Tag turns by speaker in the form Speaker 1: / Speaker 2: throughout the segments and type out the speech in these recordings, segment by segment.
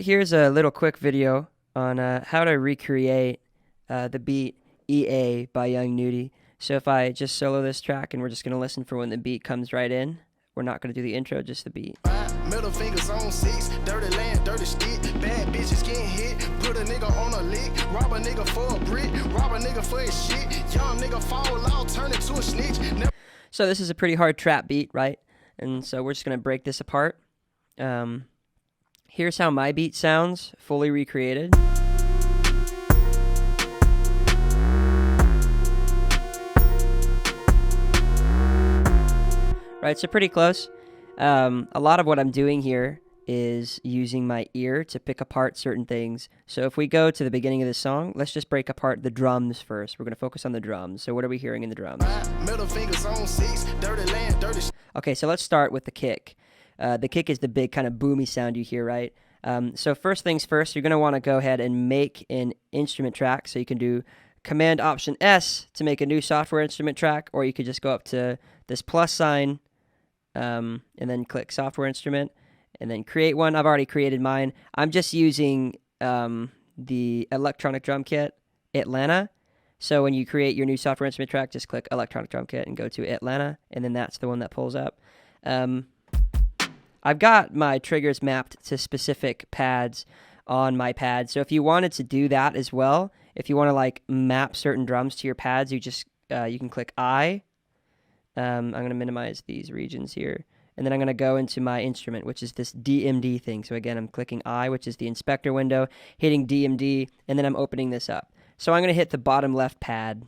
Speaker 1: here's a little quick video on how to recreate the beat EA by Young Nudy. So if I just solo this track and we're just going to listen for when the beat comes right in. We're not going to do the intro, just the beat.
Speaker 2: Middle fingers on six, dirty land, dirty stick, bad bitches getting hit, put a nigga on a lick, rob a nigga for a brick, rob a nigga for his shit, young nigga fall out, turn into a snitch.
Speaker 1: So this is a pretty hard trap beat, right? And so we're just going to break this apart. Here's how my beat sounds, fully recreated. Right, so pretty close. A lot of what I'm doing here is using my ear to pick apart certain things. So if we go to the beginning of the song, let's just break apart the drums first. We're going to focus on the drums. So what are we hearing in the drums?
Speaker 2: Middle fingers on six, dirty land, dirty.
Speaker 1: Okay, so let's start with the kick. The kick is the big kind of boomy sound you hear, right? So first things first, you're going to want to go ahead and make an instrument track. So you can do Command Option S to make a new software instrument track, or you could just go up to this plus sign and then click software instrument and then create one. I've already created mine. I'm just using the electronic drum kit, Atlanta. So when you create your new software instrument track, just click electronic drum kit and go to Atlanta, and then that's the one that pulls up. I've got my triggers mapped to specific pads on my pad. So if you wanted to do that as well, if you want to like map certain drums to your pads, you just you can click I. I'm going to minimize these regions here. And then I'm going to go into my instrument, which is this DMD thing. So again, I'm clicking I, which is the inspector window, hitting DMD, and then I'm opening this up. So I'm going to hit the bottom left pad.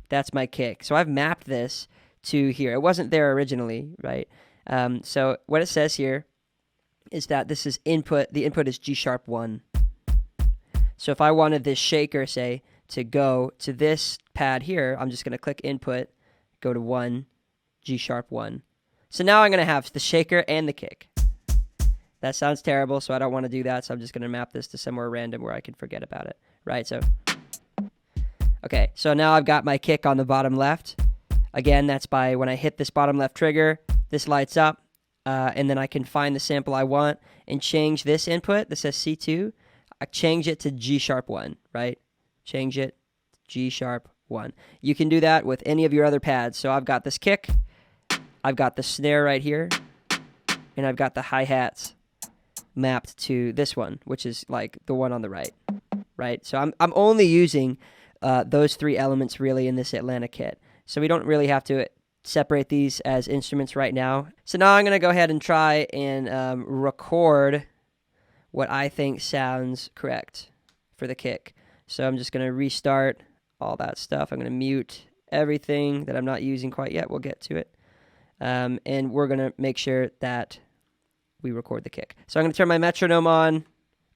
Speaker 1: That's my kick. So I've mapped this to here. It wasn't there originally, right? So what it says here is that this is input. The input is G sharp 1. So if I wanted this shaker, say, to go to this pad here, I'm just going to click input, go to 1, G sharp 1. So now I'm going to have the shaker and the kick. That sounds terrible, so I don't want to do that. So I'm just going to map this to somewhere random where I can forget about it, right? So, okay, so now I've got my kick on the bottom left. Again, that's by when I hit this bottom left trigger, this lights up, and then I can find the sample I want and change this input. This says C2. I change it to G sharp 1, right? Change it to G sharp 1. You can do that with any of your other pads. So I've got this kick, I've got the snare right here, and I've got the hi-hats mapped to this one, which is like the one on the right, right? So I'm only using those three elements really in this Atlanta kit. So we don't really have to separate these as instruments right now. So now I'm going to go ahead and try and record what I think sounds correct for the kick. So I'm just going to restart all that stuff. I'm going to mute everything that I'm not using quite yet. We'll get to it. And we're going to make sure that we record the kick. So I'm going to turn my metronome on.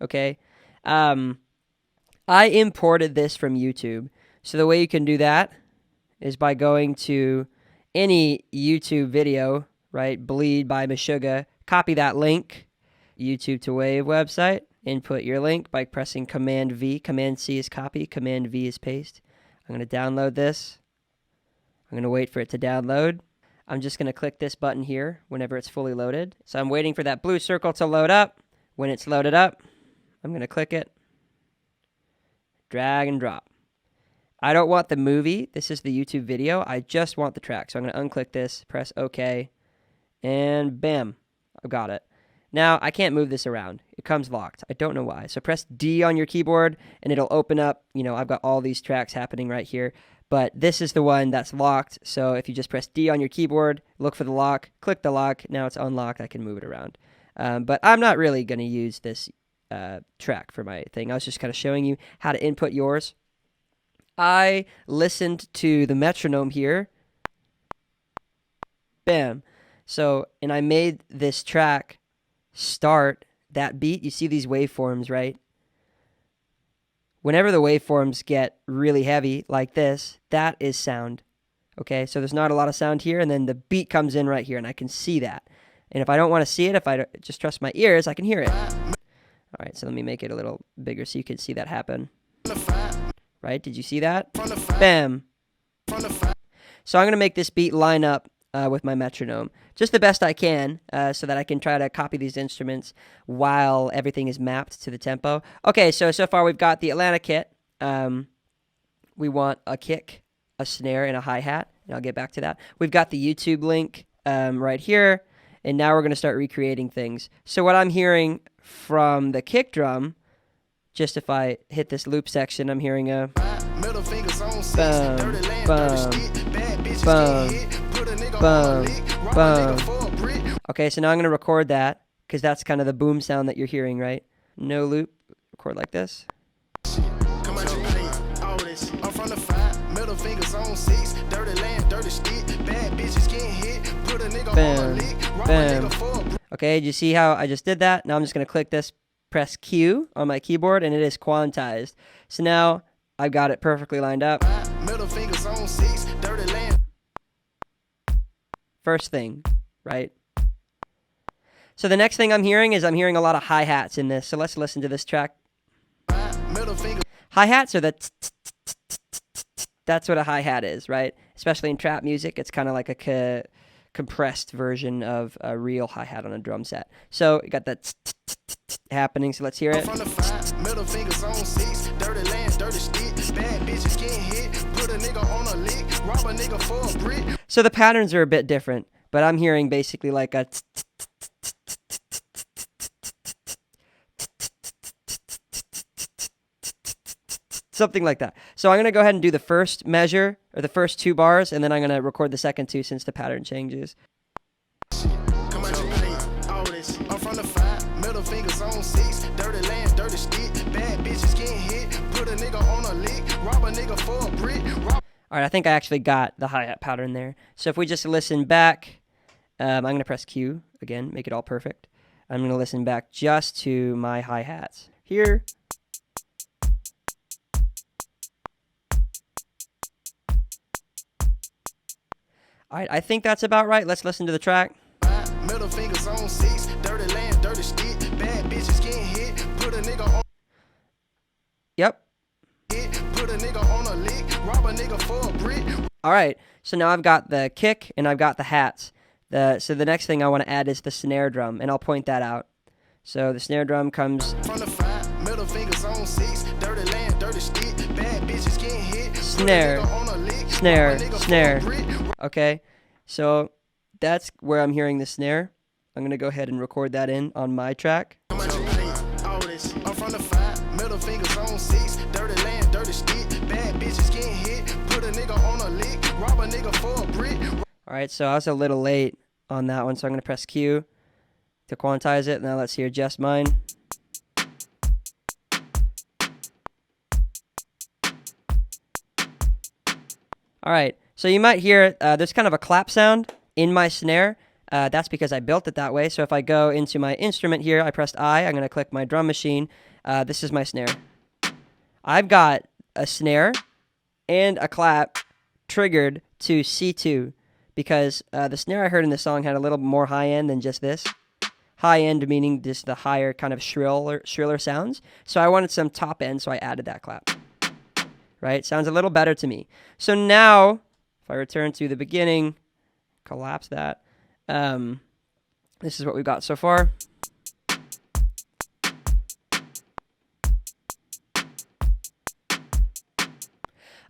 Speaker 1: Okay. I imported this from YouTube. So the way you can do that is by going to any YouTube video, right? Bleed by Meshuggah. Copy that link. YouTube to Wave website. Input your link by pressing Command V. Command C is copy. Command V is paste. I'm going to download this. I'm going to wait for it to download. I'm just going to click this button here whenever it's fully loaded. So I'm waiting for that blue circle to load up. When it's loaded up, I'm going to click it. Drag and drop. I don't want the movie. This is the YouTube video. I just want the track. So I'm going to unclick this, press OK, and bam, I've got it. Now, I can't move this around. It comes locked. I don't know why. So press D on your keyboard, and it'll open up. You know, I've got all these tracks happening right here. But this is the one that's locked. So if you just press D on your keyboard, look for the lock, click the lock. Now it's unlocked. I can move it around. But I'm not really going to use this track for my thing. I was just kind of showing you how to input yours. I listened to the metronome here. Bam. So, and I made this track start that beat. You see these waveforms, right? Whenever the waveforms get really heavy like this, that is sound. Okay, so there's not a lot of sound here, and then the beat comes in right here, and I can see that. And if I don't want to see it, if I just trust my ears, I can hear it. All right, so let me make it a little bigger so you can see that happen. Right, did you see that? Bam. So I'm going to make this beat line up with my metronome, just the best I can, so that I can try to copy these instruments while everything is mapped to the tempo. Okay, so far we've got the Atlanta kit. We want a kick, a snare, and a hi-hat, and I'll get back to that. We've got the YouTube link right here, and now we're going to start recreating things. So what I'm hearing from the kick drum, just if I hit this loop section, I'm hearing a
Speaker 2: Middle fingers on six,
Speaker 1: bum,
Speaker 2: dirty land,
Speaker 1: bum,
Speaker 2: dirty stick, bad bitches
Speaker 1: bum,
Speaker 2: get hit, put a nigga
Speaker 1: bum,
Speaker 2: on a lick, rob a
Speaker 1: bum.
Speaker 2: nigga for a brick.
Speaker 1: Okay, so now I'm going to record that, because that's kind of the boom sound that you're hearing, right? No loop, record like this.
Speaker 2: Come on, plate, all this. I'm from the 5, middle fingers on 6, dirty land, dirty stick, bad bitches getting hit, put a nigga on a
Speaker 1: Bam,
Speaker 2: lick, rob a
Speaker 1: bam.
Speaker 2: nigga for a brick.
Speaker 1: Okay, do you see how I just did that? Now I'm just going to click this, press Q on my keyboard, and it is quantized. So now I've got it perfectly lined up.
Speaker 2: Middle fingers on 6, dirty land.
Speaker 1: First thing, right? So the next thing I'm hearing is I'm hearing a lot of hi-hats in this. So let's listen to this track.
Speaker 2: Middle finger.
Speaker 1: Hi-hats are the that's what a hi-hat is, right? Especially in trap music, it's kind of like a compressed version of a real hi-hat on a drum set. So you got that happening, so let's hear it.
Speaker 2: From the 5, middle fingers on 6, dirty land, dirty stick, bad bitches getting hit, put a nigga on a lick, rob a nigga for a brick.
Speaker 1: So the patterns are a bit different, but I'm hearing basically like a something like that. So I'm going to go ahead and do the first measure, or the first 2 bars, and then I'm going to record the second 2 since the pattern changes.
Speaker 2: Come on, plate, all this. I'm from the 5, middle fingers on 6, dirty land, dirty stick, bad bitches getting hit, put a nigga on a lick, rob a nigga for a brick.
Speaker 1: All right, I think I actually got the hi-hat pattern there. So if we just listen back, I'm going to press Q again, make it all perfect. I'm going to listen back just to my hi-hats. Here. All right, I think that's about right. Let's listen to the track.
Speaker 2: Middle fingers on 6, dirty land, dirty stick, bad bitches getting hit, put a nigga on
Speaker 1: Yep.
Speaker 2: hit, put a nigga on a lick, rob a nigga for a brick.
Speaker 1: All right, so now I've got the kick and I've got the hats. So the next thing I want to add is the snare drum, and I'll point that out. So the snare drum comes
Speaker 2: From the 5, middle fingers on 6, dirty land, dirty stick, bad bitches getting hit,
Speaker 1: snare,
Speaker 2: put a nigga on a lick,
Speaker 1: snare,
Speaker 2: rob a nigga for a
Speaker 1: snare.
Speaker 2: brick.
Speaker 1: Okay, so that's where I'm hearing the snare. I'm going to go ahead and record that in on my track.
Speaker 2: Come on, plate, all this. I'm from the 5, middle fingers on 6, dirty land, dirty stick, bad bitches getting hit, put a nigga on a lick, rob a nigga for a brick.
Speaker 1: All right, so I was a little late on that one, so I'm going to press Q to quantize it. Now let's hear just mine. All right, so you might hear there's kind of a clap sound in my snare. That's because I built it that way. So if I go into my instrument here, I pressed I, I'm going to click my drum machine. This is my snare. I've got a snare and a clap triggered to C2 because the snare I heard in the song had a little more high end than just this. High end meaning just the higher kind of shriller sounds. So I wanted some top end, so I added that clap. Right? Sounds a little better to me. So now, if I return to the beginning, collapse that. This is what we've got so far.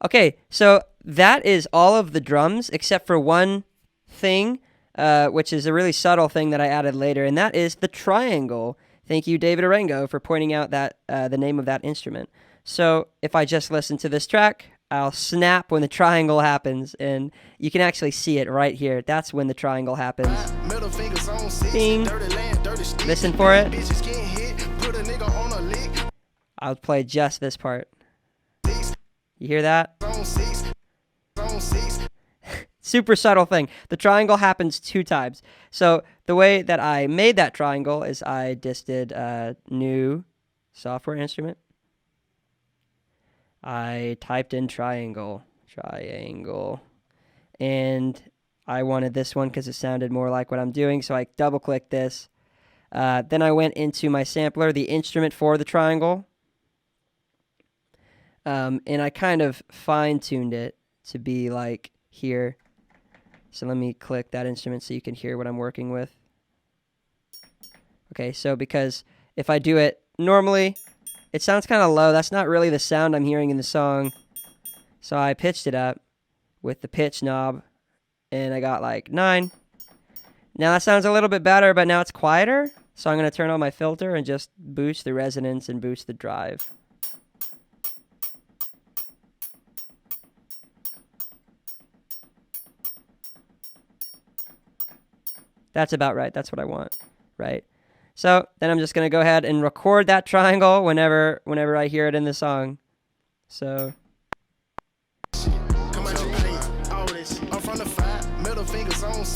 Speaker 1: Okay, so that is all of the drums except for one thing, which is a really subtle thing that I added later, and that is the triangle. Thank you, David Arango, for pointing out that the name of that instrument. So if I just listen to this track, I'll snap when the triangle happens, and you can actually see it right here. That's when the triangle happens.
Speaker 2: Middle fingers on 6,
Speaker 1: Bing.
Speaker 2: dirty land, dirty stick,
Speaker 1: Listen for it.
Speaker 2: bitches getting hit, put a nigga on a lick,
Speaker 1: I'll play just this part. You hear that?
Speaker 2: on 6, on 6.
Speaker 1: Super subtle thing. The triangle happens 2 times. So the way that I made that triangle is I just did a new software instrument. I typed in triangle, and I wanted this one because it sounded more like what I'm doing, so I double-clicked this. Then I went into my sampler, the instrument for the triangle, and I kind of fine-tuned it to be like here. So let me click that instrument so you can hear what I'm working with. Okay, so because if I do it normally, it sounds kind of low. That's not really the sound I'm hearing in the song. So I pitched it up with the pitch knob, and I got like 9. Now that sounds a little bit better, but now it's quieter. So I'm going to turn on my filter and just boost the resonance and boost the drive. That's about right. That's what I want, right? So then I'm just going to go ahead and record that triangle whenever I hear it in the song. So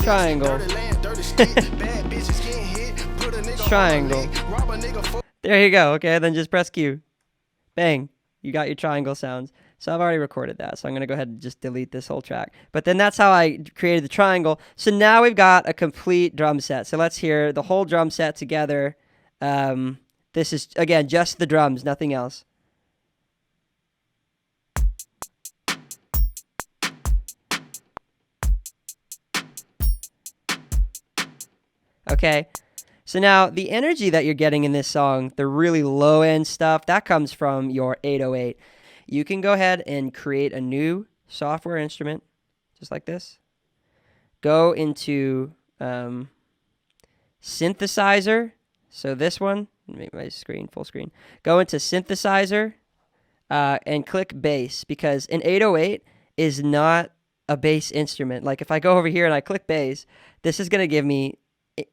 Speaker 1: triangle. Triangle. There you go. Okay, then just press Q. Bang. You got your triangle sounds. So I've already recorded that, so I'm going to go ahead and just delete this whole track. But then that's how I created the triangle. So now we've got a complete drum set. So let's hear the whole drum set together. This is, again, just the drums, nothing else. Okay, so now the energy that you're getting in this song, the really low-end stuff, that comes from your 808. You can go ahead and create a new software instrument, just like this. Go into synthesizer. So this one, make my screen full screen. Go into synthesizer and click bass, because an 808 is not a bass instrument. Like if I go over here and I click bass, this is going to give me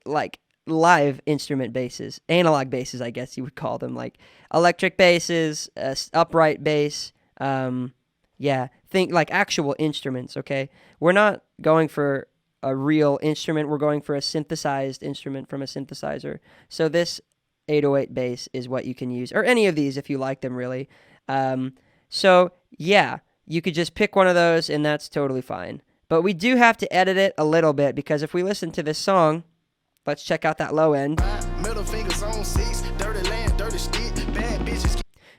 Speaker 1: like live instrument basses, analog basses, I guess you would call them, like electric basses, upright bass. Yeah, think like actual instruments. Okay, we're not going for a real instrument. We're going for a synthesized instrument from a synthesizer. So this 808 bass is what you can use, or any of these if you like them, really. So yeah, you could just pick one of those, and that's totally fine. But we do have to edit it a little bit, because if we listen to this song, let's check out that low end.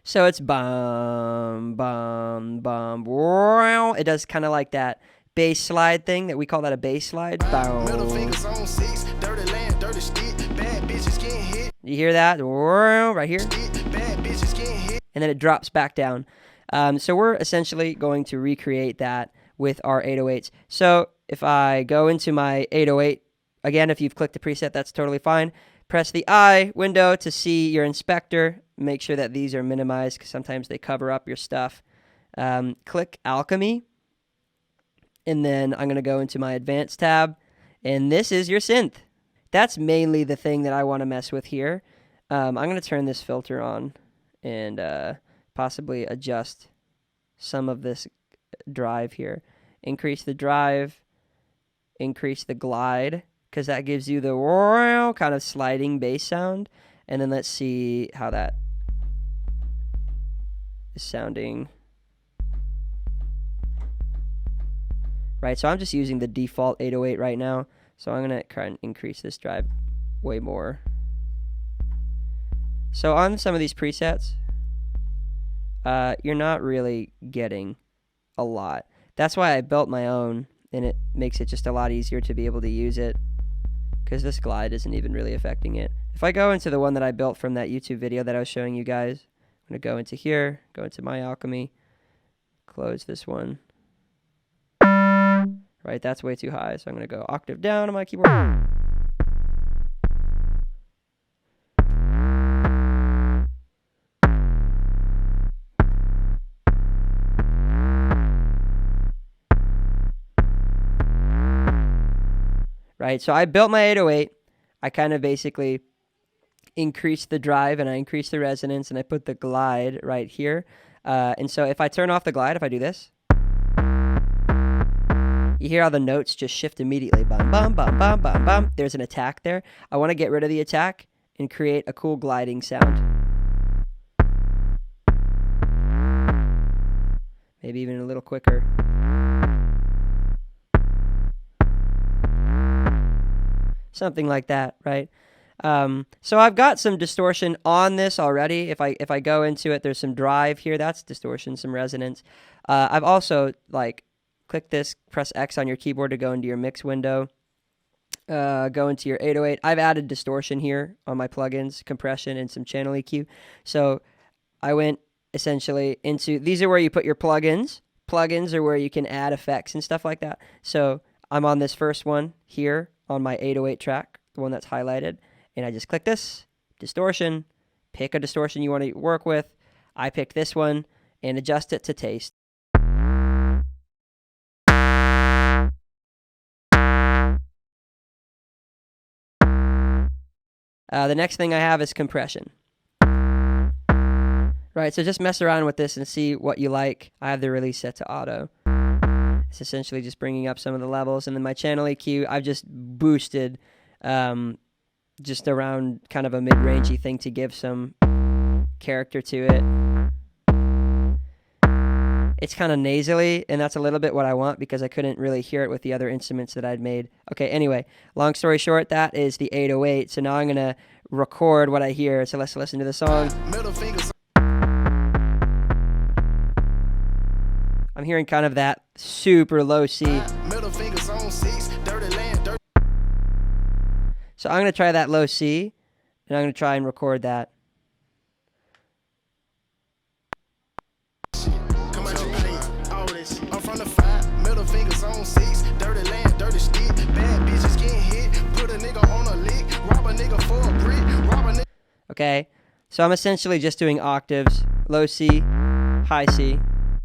Speaker 1: So it's bum, bum, bum. It does kind of like that bass slide thing that we call that a bass slide. You hear that? Right here. And then it drops back down. So we're essentially going to recreate that with our 808s. So if I go into my 808, again, if you've clicked the preset, that's totally fine. Press the I window to see your inspector. Make sure that these are minimized, because sometimes they cover up your stuff. Click Alchemy. And then I'm going to go into my Advanced tab. And this is your synth. That's mainly the thing that I want to mess with here. I'm going to turn this filter on and possibly adjust some of this drive here. Increase the drive. Increase the glide, because that gives you the kind of sliding bass sound. And then let's see how that is sounding. Right, so I'm just using the default 808 right now. So I'm going to try and increase this drive way more. So on some of these presets, you're not really getting a lot. That's why I built my own, and it makes it just a lot easier to be able to use it, because this glide isn't even really affecting it. If I go into the one that I built from that YouTube video that I was showing you guys, I'm going to go into here, go into My Alchemy, close this one. Right, that's way too high, so I'm going to go octave down on my keyboard. Right, so I built my 808. I kind of basically increased the drive, and I increased the resonance, and I put the glide right here. And so if I turn off the glide, if I do this, you hear how the notes just shift immediately. Bum, bum, bum, bum, bum, bum. There's an attack there. I want to get rid of the attack and create a cool gliding sound. Maybe even a little quicker. Something like that, right? So I've got some distortion on this already. If I go into it, there's some drive here. That's distortion, some resonance. I've also like click this, press X on your keyboard to go into your mix window. Go into your 808. I've added distortion here on my plugins, compression, and some channel EQ. So I went essentially into, these are where you put your plugins. Plugins are where you can add effects and stuff like that. So I'm on this first one here on my 808 track, the one that's highlighted, and I just click this, distortion, pick a distortion you want to work with. I pick this one and adjust it to taste. The next thing I have is compression. Right, so just mess around with this and see what you like. I have the release set to auto. It's essentially just bringing up some of the levels. And then my channel EQ, I've just boosted just around kind of a mid-rangey thing to give some character to it. It's kind of nasally, and that's a little bit what I want because I couldn't really hear it with the other instruments that I'd made. Okay, anyway, long story short, that is the 808. So now I'm going to record what I hear. So let's listen to the song. I'm hearing kind of that super low C. So I'm going to try that low C, and I'm going to try and record that. Okay, so I'm essentially just doing octaves, low C, high C.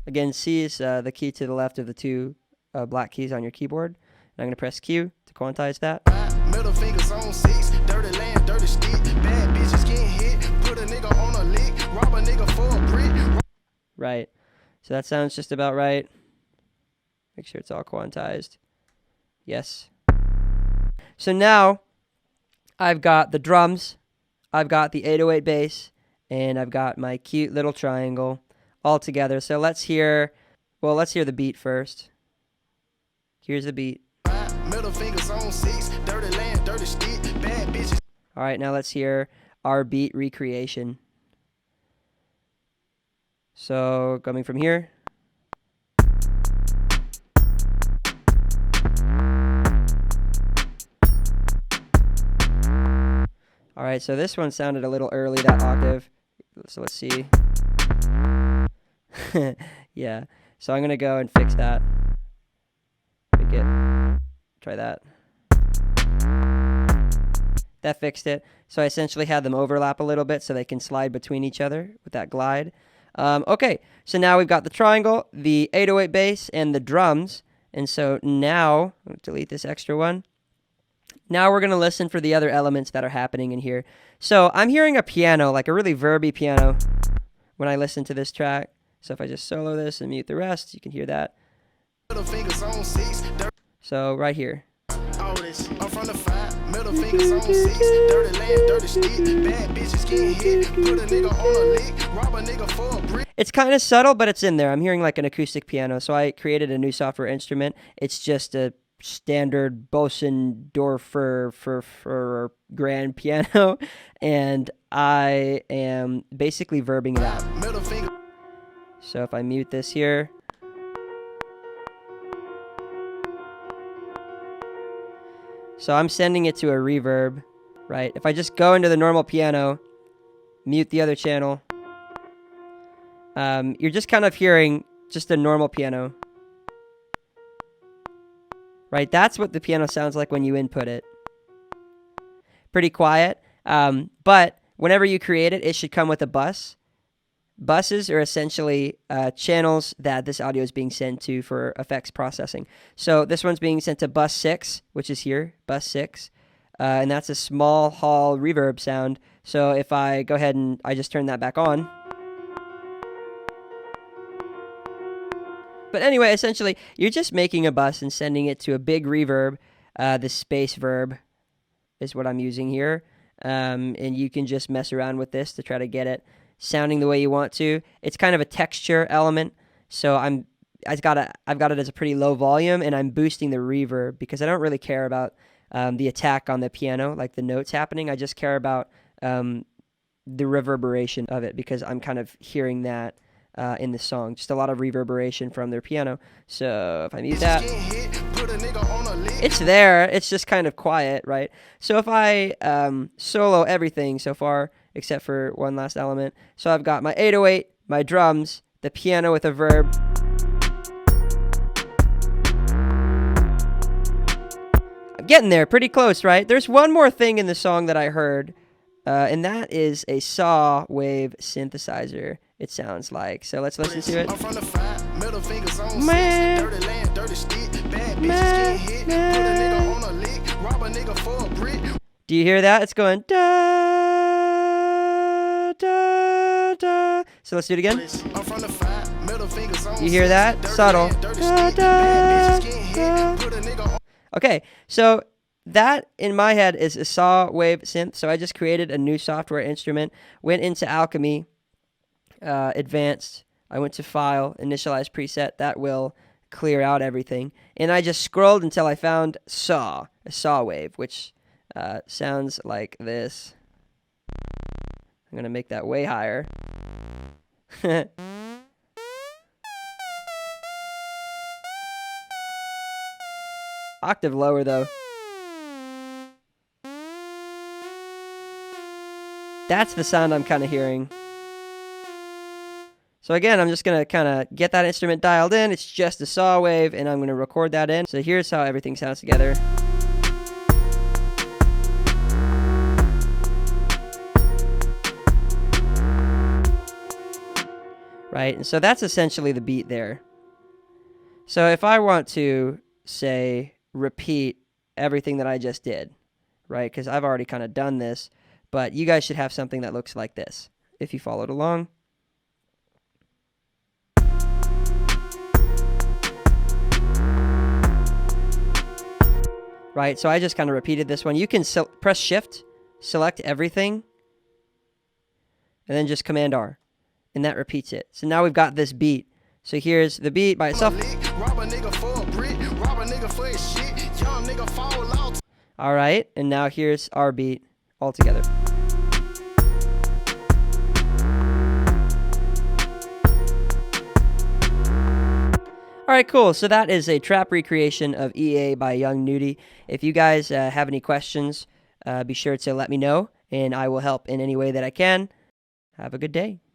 Speaker 1: Again, C is the key to the left of the two black keys on your keyboard. And I'm going to press Q to quantize that. Middle fingers on seats, dirty land, dirty stick. Bad bitches getting hit, put a nigga on a lick, rob a nigga for a brick. Right. So that sounds just about right. Make sure it's all quantized. Yes. So now I've got the drums, I've got the 808 bass, and I've got my cute little triangle all together. So let's hear the beat first. Here's the beat. Middle fingers on seats, dirty land, dirty stick, bad bitches. All right, now let's hear our beat recreation. So coming from here. All right, so this one sounded a little early, that octave. So let's see. Yeah, so I'm gonna go and fix that. Try that. That fixed it. So I essentially had them overlap a little bit so they can slide between each other with that glide. Okay, so now we've got the triangle, the 808 bass, and the drums. And so now, I'll delete this extra one. Now we're going to listen for the other elements that are happening in here. So I'm hearing a piano, like a really verby piano, when I listen to this track. So if I just solo this and mute the rest, you can hear that. So right here. It's kind of subtle, but it's in there. I'm hearing like an acoustic piano. So I created a new software instrument. It's just a standard Bosendorfer for grand piano, and I am basically verbing it out. So if I mute this here, so I'm sending it to a reverb, right? If I just go into the normal piano, mute the other channel, you're just kind of hearing just a normal piano. Right, that's what the piano sounds like when you input it. Pretty quiet, but whenever you create it, it should come with a bus. Buses are essentially channels that this audio is being sent to for effects processing. So this one's being sent to bus 6, which is here, bus 6, and that's a small hall reverb sound. So if I go ahead and I just turn that back on, but anyway, essentially, you're just making a bus and sending it to a big reverb. The space verb is what I'm using here. And you can just mess around with this to try to get it sounding the way you want to. It's kind of a texture element. So I've got it as a pretty low volume, and I'm boosting the reverb because I don't really care about the attack on the piano, like the notes happening. I just care about the reverberation of it because I'm kind of hearing that in this song. Just a lot of reverberation from their piano. So if I mute
Speaker 2: Bitches
Speaker 1: that,
Speaker 2: getting hit, put a nigga on a lick.
Speaker 1: it's there. It's just kind of quiet, right? So if I solo everything so far, except for one last element. So I've got my 808, my drums, the piano with a verb. I'm getting there, pretty close, right? There's one more thing in the song that I heard, and that is a saw wave synthesizer, it sounds like. So let's listen to it.
Speaker 2: I'm from the 5, middle fingers on
Speaker 1: Man.
Speaker 2: 6, dirty land, dirty stick, bad bitches
Speaker 1: Man.
Speaker 2: getting hit, put a nigga on a lick, rob a nigga for a brick.
Speaker 1: Do you hear that? It's going da da da. So let's do it again.
Speaker 2: I'm from the 5, middle fingers on
Speaker 1: You hear that?
Speaker 2: 6, dirty
Speaker 1: Subtle.
Speaker 2: land, dirty
Speaker 1: Da,
Speaker 2: stick,
Speaker 1: da,
Speaker 2: bad bitches getting
Speaker 1: da.
Speaker 2: hit, put a nigga on.
Speaker 1: Okay, so that in my head is a saw wave synth. So I just created a new software instrument, went into Alchemy, advanced. I went to File, initialize preset. That will clear out everything. And I just scrolled until I found saw, a saw wave, which sounds like this. I'm going to make that way higher. Octave lower, though. That's the sound I'm kind of hearing. So again, I'm just going to kind of get that instrument dialed in. It's just a saw wave, and I'm going to record that in. So here's how everything sounds together. Right, and so that's essentially the beat there. So if I want to, say, repeat everything that I just did, right, because I've already kind of done this, but you guys should have something that looks like this if you followed along. Right, so I just kind of repeated this one. You can press Shift, select everything, and then just Command R, and that repeats it. So now we've got this beat. So here's the beat by itself.
Speaker 2: Rob a nigga for a brick, rob a nigga for his shit, young nigga fall out.
Speaker 1: All right, and now here's our beat all together. All right, cool. So that is a trap recreation of EA by Young Nudy. If you guys have any questions, be sure to let me know, and I will help in any way that I can. Have a good day.